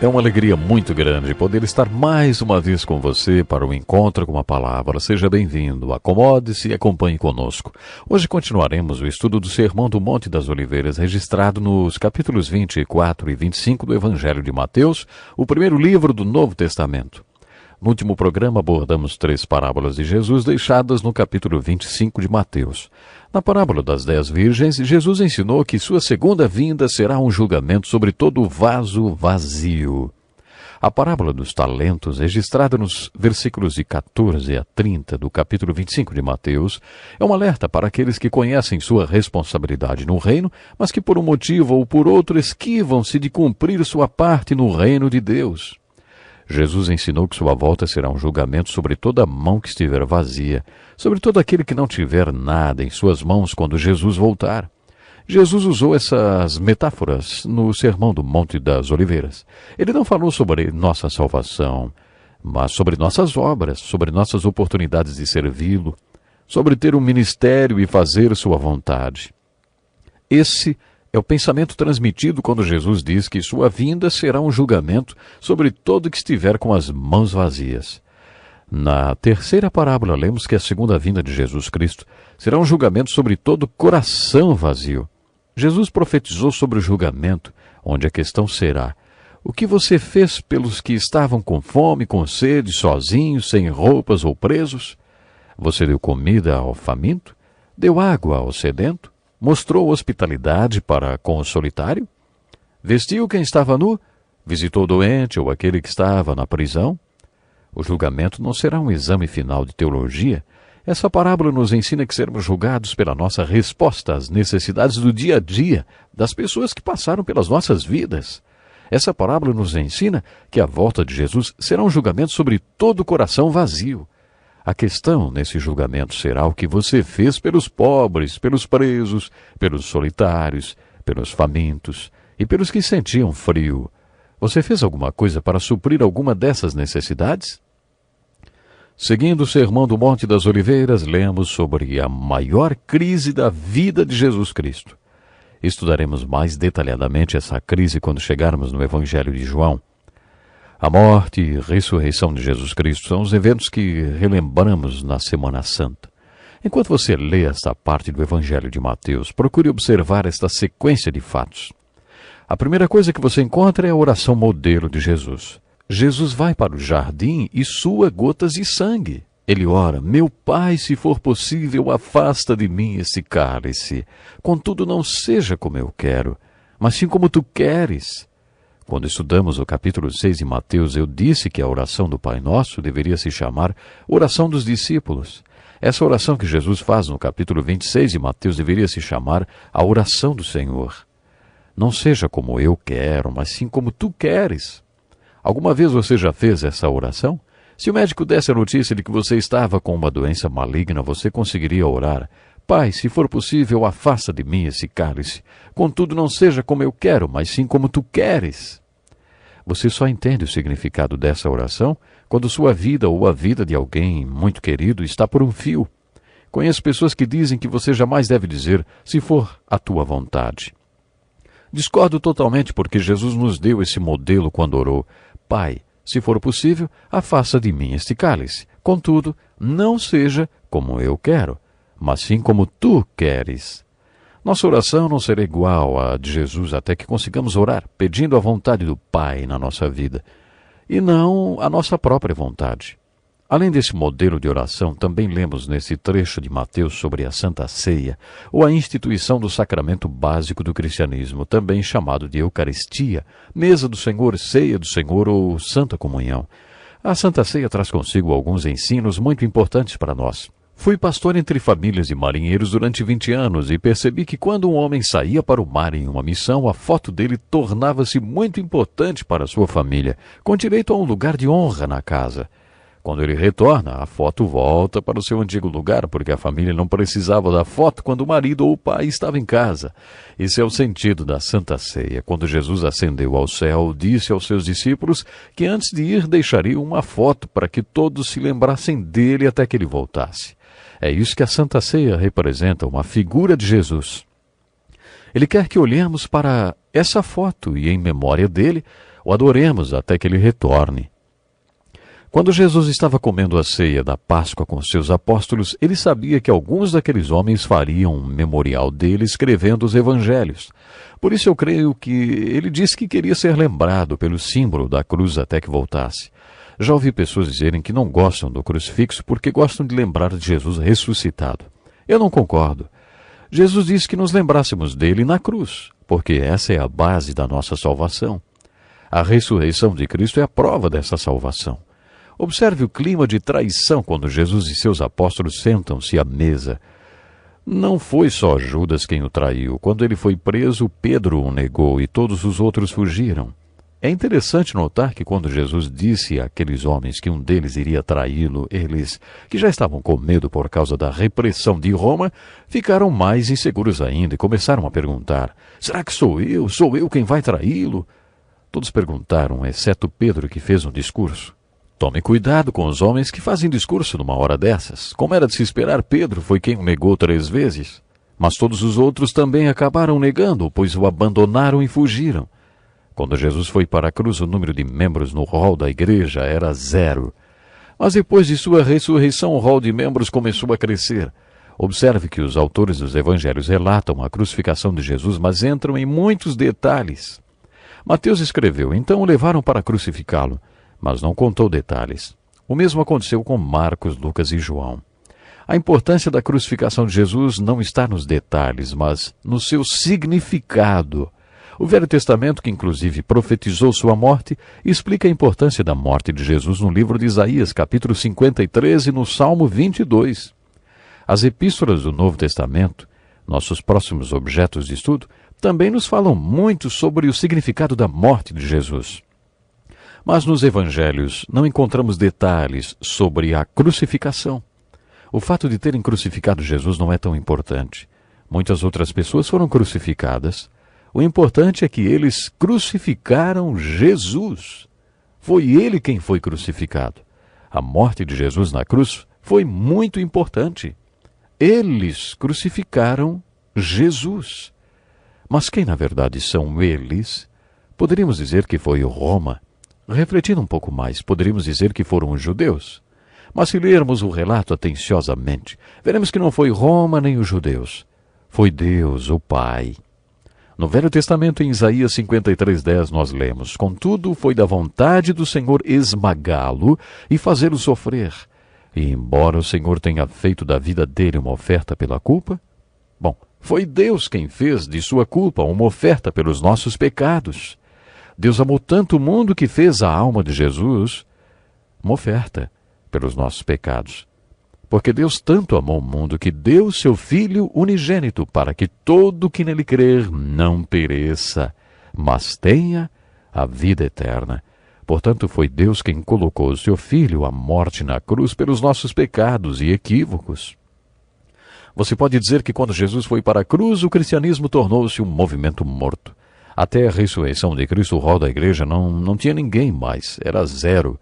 É uma alegria muito grande poder estar mais uma vez com você para o Encontro com a Palavra. Seja bem-vindo, acomode-se e acompanhe conosco. Hoje continuaremos o estudo do Sermão do Monte das Oliveiras, registrado nos capítulos 24 e 25 do Evangelho de Mateus, o primeiro livro do Novo Testamento. No último programa abordamos 3 parábolas de Jesus deixadas no capítulo 25 de Mateus. Na parábola das 10 virgens, Jesus ensinou que sua segunda vinda será um julgamento sobre todo o vaso vazio. A parábola dos talentos, registrada nos versículos de 14 a 30 do capítulo 25 de Mateus, é um alerta para aqueles que conhecem sua responsabilidade no reino, mas que por um motivo ou por outro esquivam-se de cumprir sua parte no reino de Deus. Jesus ensinou que sua volta será um julgamento sobre toda mão que estiver vazia, sobre todo aquele que não tiver nada em suas mãos quando Jesus voltar. Jesus usou essas metáforas no Sermão do Monte das Oliveiras. Ele não falou sobre nossa salvação, mas sobre nossas obras, sobre nossas oportunidades de servi-lo, sobre ter um ministério e fazer sua vontade. Esse é o pensamento transmitido quando Jesus diz que sua vinda será um julgamento sobre todo que estiver com as mãos vazias. Na terceira parábola, lemos que a segunda vinda de Jesus Cristo será um julgamento sobre todo coração vazio. Jesus profetizou sobre o julgamento, onde a questão será: o que você fez pelos que estavam com fome, com sede, sozinhos, sem roupas ou presos? Você deu comida ao faminto? Deu água ao sedento? Mostrou hospitalidade para com o solitário? Vestiu quem estava nu? Visitou o doente ou aquele que estava na prisão? O julgamento não será um exame final de teologia. Essa parábola nos ensina que seremos julgados pela nossa resposta às necessidades do dia a dia das pessoas que passaram pelas nossas vidas. Essa parábola nos ensina que a volta de Jesus será um julgamento sobre todo o coração vazio. A questão nesse julgamento será o que você fez pelos pobres, pelos presos, pelos solitários, pelos famintos e pelos que sentiam frio. Você fez alguma coisa para suprir alguma dessas necessidades? Seguindo o Sermão do Monte das Oliveiras, lemos sobre a maior crise da vida de Jesus Cristo. Estudaremos mais detalhadamente essa crise quando chegarmos no Evangelho de João. A morte e ressurreição de Jesus Cristo são os eventos que relembramos na Semana Santa. Enquanto você lê esta parte do Evangelho de Mateus, procure observar esta sequência de fatos. A primeira coisa que você encontra é a oração modelo de Jesus. Jesus vai para o jardim e sua gotas de sangue. Ele ora: meu Pai, se for possível, afasta de mim esse cálice. Contudo, não seja como eu quero, mas sim como tu queres. Quando estudamos o capítulo 6 de Mateus, eu disse que a oração do Pai Nosso deveria se chamar oração dos discípulos. Essa oração que Jesus faz no capítulo 26 de Mateus deveria se chamar a oração do Senhor. Não seja como eu quero, mas sim como tu queres. Alguma vez você já fez essa oração? Se o médico desse a notícia de que você estava com uma doença maligna, você conseguiria orar: Pai, se for possível, afasta de mim esse cálice. Contudo, não seja como eu quero, mas sim como tu queres. Você só entende o significado dessa oração quando sua vida ou a vida de alguém muito querido está por um fio. Conheço pessoas que dizem que você jamais deve dizer: se for a tua vontade. Discordo totalmente, porque Jesus nos deu esse modelo quando orou: Pai, se for possível, afasta de mim este cálice. Contudo, não seja como eu quero, mas sim como tu queres. Nossa oração não será igual à de Jesus até que consigamos orar, pedindo a vontade do Pai na nossa vida, e não a nossa própria vontade. Além desse modelo de oração, também lemos nesse trecho de Mateus sobre a Santa Ceia, ou a instituição do sacramento básico do cristianismo, também chamado de Eucaristia, mesa do Senhor, ceia do Senhor ou Santa Comunhão. A Santa Ceia traz consigo alguns ensinos muito importantes para nós. Fui pastor entre famílias de marinheiros durante 20 anos e percebi que quando um homem saía para o mar em uma missão, a foto dele tornava-se muito importante para a sua família, com direito a um lugar de honra na casa. Quando ele retorna, a foto volta para o seu antigo lugar, porque a família não precisava da foto quando o marido ou o pai estava em casa. Esse é o sentido da Santa Ceia. Quando Jesus ascendeu ao céu, disse aos seus discípulos que antes de ir deixaria uma foto para que todos se lembrassem dele até que ele voltasse. É isso que a Santa Ceia representa, uma figura de Jesus. Ele quer que olhemos para essa foto e, em memória dele, O adoremos até que ele retorne. Quando Jesus estava comendo a ceia da Páscoa com seus apóstolos, ele sabia que alguns daqueles homens fariam um memorial dele escrevendo os evangelhos. Por isso eu creio que ele disse que queria ser lembrado pelo símbolo da cruz até que voltasse. Já ouvi pessoas dizerem que não gostam do crucifixo porque gostam de lembrar de Jesus ressuscitado. Eu não concordo. Jesus disse que nos lembrássemos dele na cruz, porque essa é a base da nossa salvação. A ressurreição de Cristo é a prova dessa salvação. Observe o clima de traição quando Jesus e seus apóstolos sentam-se à mesa. Não foi só Judas quem o traiu. Quando ele foi preso, Pedro o negou e todos os outros fugiram. É interessante notar que quando Jesus disse àqueles homens que um deles iria traí-lo, eles, que já estavam com medo por causa da repressão de Roma, ficaram mais inseguros ainda e começaram a perguntar: será que sou eu? Sou eu quem vai traí-lo? Todos perguntaram, exceto Pedro, que fez um discurso. Tome cuidado com os homens que fazem discurso numa hora dessas. Como era de se esperar, Pedro foi quem o negou 3 vezes. Mas todos os outros também acabaram negando, pois o abandonaram e fugiram. Quando Jesus foi para a cruz, o número de membros no rol da igreja era 0. Mas depois de sua ressurreição, o rol de membros começou a crescer. Observe que os autores dos evangelhos relatam a crucificação de Jesus, mas entram em muitos detalhes. Mateus escreveu: então o levaram para crucificá-lo, mas não contou detalhes. O mesmo aconteceu com Marcos, Lucas e João. A importância da crucificação de Jesus não está nos detalhes, mas no seu significado. O Velho Testamento, que inclusive profetizou sua morte, explica a importância da morte de Jesus no livro de Isaías, capítulo 53 e no Salmo 22. As epístolas do Novo Testamento, nossos próximos objetos de estudo, também nos falam muito sobre o significado da morte de Jesus. Mas nos evangelhos não encontramos detalhes sobre a crucificação. O fato de terem crucificado Jesus não é tão importante. Muitas outras pessoas foram crucificadas. O importante é que eles crucificaram Jesus. Foi ele quem foi crucificado. A morte de Jesus na cruz foi muito importante. Eles crucificaram Jesus. Mas quem na verdade são eles? Poderíamos dizer que foi Roma. Refletindo um pouco mais, poderíamos dizer que foram os judeus. Mas se lermos o relato atenciosamente, veremos que não foi Roma nem os judeus. Foi Deus, o Pai. No Velho Testamento, em Isaías 53:10, nós lemos: contudo, foi da vontade do Senhor esmagá-lo e fazê-lo sofrer. E embora o Senhor tenha feito da vida dele uma oferta pela culpa, bom, foi Deus quem fez de sua culpa uma oferta pelos nossos pecados. Deus amou tanto o mundo que fez a alma de Jesus uma oferta pelos nossos pecados. Porque Deus tanto amou o mundo que deu seu Filho unigênito para que todo que nele crer não pereça, mas tenha a vida eterna. Portanto, foi Deus quem colocou o seu Filho à morte na cruz pelos nossos pecados e equívocos. Você pode dizer que quando Jesus foi para a cruz, o cristianismo tornou-se um movimento morto. Até a ressurreição de Cristo, o rol da igreja não tinha ninguém mais, era 0.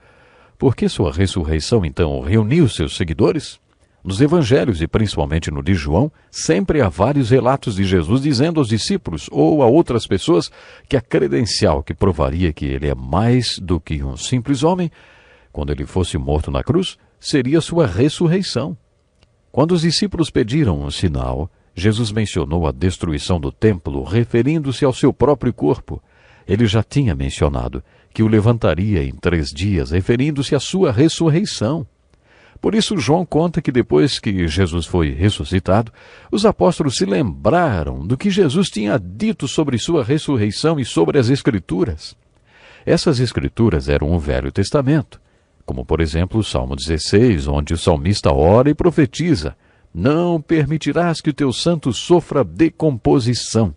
Por que sua ressurreição, então, reuniu seus seguidores? Nos evangelhos, e principalmente no de João, sempre há vários relatos de Jesus dizendo aos discípulos ou a outras pessoas que a credencial que provaria que ele é mais do que um simples homem, quando ele fosse morto na cruz, seria sua ressurreição. Quando os discípulos pediram um sinal, Jesus mencionou a destruição do templo, referindo-se ao seu próprio corpo. Ele já tinha mencionado que o levantaria em 3 dias, referindo-se à sua ressurreição. Por isso, João conta que depois que Jesus foi ressuscitado, os apóstolos se lembraram do que Jesus tinha dito sobre sua ressurreição e sobre as Escrituras. Essas Escrituras eram o Velho Testamento, como, por exemplo, o Salmo 16, onde o salmista ora e profetiza: não permitirás que o teu santo sofra decomposição.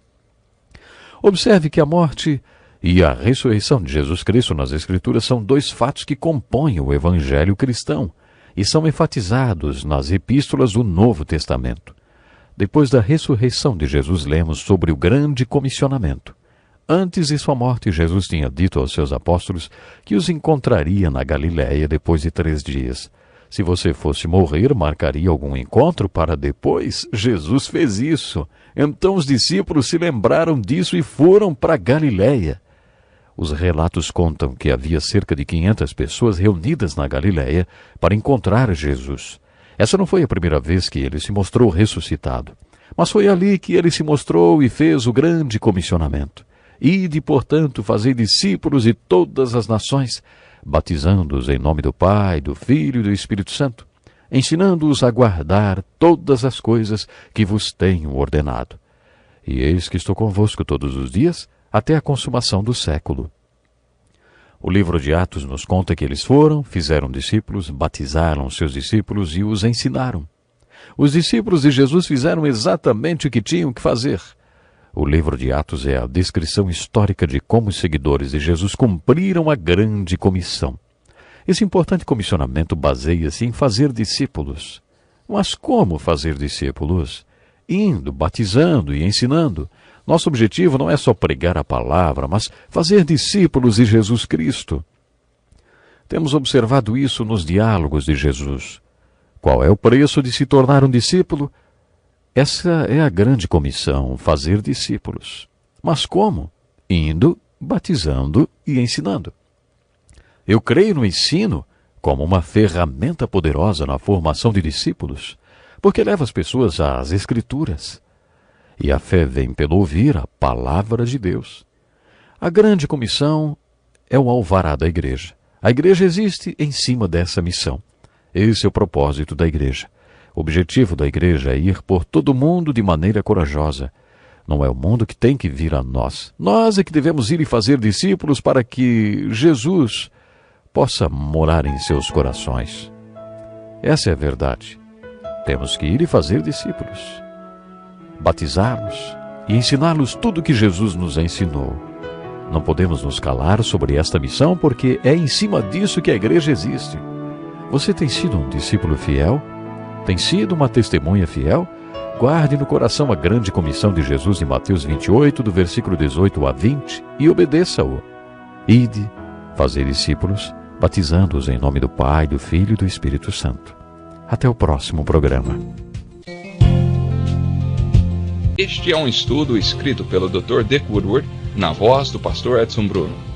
Observe que a morte e a ressurreição de Jesus Cristo nas Escrituras são 2 fatos que compõem o Evangelho cristão e são enfatizados nas epístolas do Novo Testamento. Depois da ressurreição de Jesus, lemos sobre o grande comissionamento. Antes de sua morte, Jesus tinha dito aos seus apóstolos que os encontraria na Galiléia depois de 3 dias. Se você fosse morrer, marcaria algum encontro para depois? Jesus fez isso. Então os discípulos se lembraram disso e foram para Galiléia. Os relatos contam que havia cerca de 500 pessoas reunidas na Galiléia para encontrar Jesus. Essa não foi a primeira vez que ele se mostrou ressuscitado, mas foi ali que ele se mostrou e fez o grande comissionamento. Ide, portanto, fazei discípulos de todas as nações, batizando-os em nome do Pai, do Filho e do Espírito Santo, ensinando-os a guardar todas as coisas que vos tenho ordenado. E eis que estou convosco todos os dias, até a consumação do século. O livro de Atos nos conta que eles foram, fizeram discípulos, batizaram seus discípulos e os ensinaram. Os discípulos de Jesus fizeram exatamente o que tinham que fazer. O livro de Atos é a descrição histórica de como os seguidores de Jesus cumpriram a grande comissão. Esse importante comissionamento baseia-se em fazer discípulos. Mas como fazer discípulos? Indo, batizando e ensinando. Nosso objetivo não é só pregar a palavra, mas fazer discípulos de Jesus Cristo. Temos observado isso nos diálogos de Jesus. Qual é o preço de se tornar um discípulo? Essa é a grande comissão, fazer discípulos. Mas como? Indo, batizando e ensinando. Eu creio no ensino como uma ferramenta poderosa na formação de discípulos, porque leva as pessoas às Escrituras. E a fé vem pelo ouvir a palavra de Deus. A grande comissão é o alvará da igreja. A igreja existe em cima dessa missão. Esse é o propósito da igreja. O objetivo da igreja é ir por todo o mundo de maneira corajosa. Não é o mundo que tem que vir a nós. Nós é que devemos ir e fazer discípulos para que Jesus possa morar em seus corações. Essa é a verdade. Temos que ir e fazer discípulos, batizá-los e ensiná-los tudo o que Jesus nos ensinou. Não podemos nos calar sobre esta missão porque é em cima disso que a igreja existe. Você tem sido um discípulo fiel? Tem sido uma testemunha fiel? Guarde no coração a grande comissão de Jesus em Mateus 28, do versículo 18 a 20, e obedeça-o. Ide, fazei discípulos, batizando-os em nome do Pai, do Filho e do Espírito Santo. Até o próximo programa. Este é um estudo escrito pelo Dr. Dick Woodward, na voz do pastor Edson Bruno.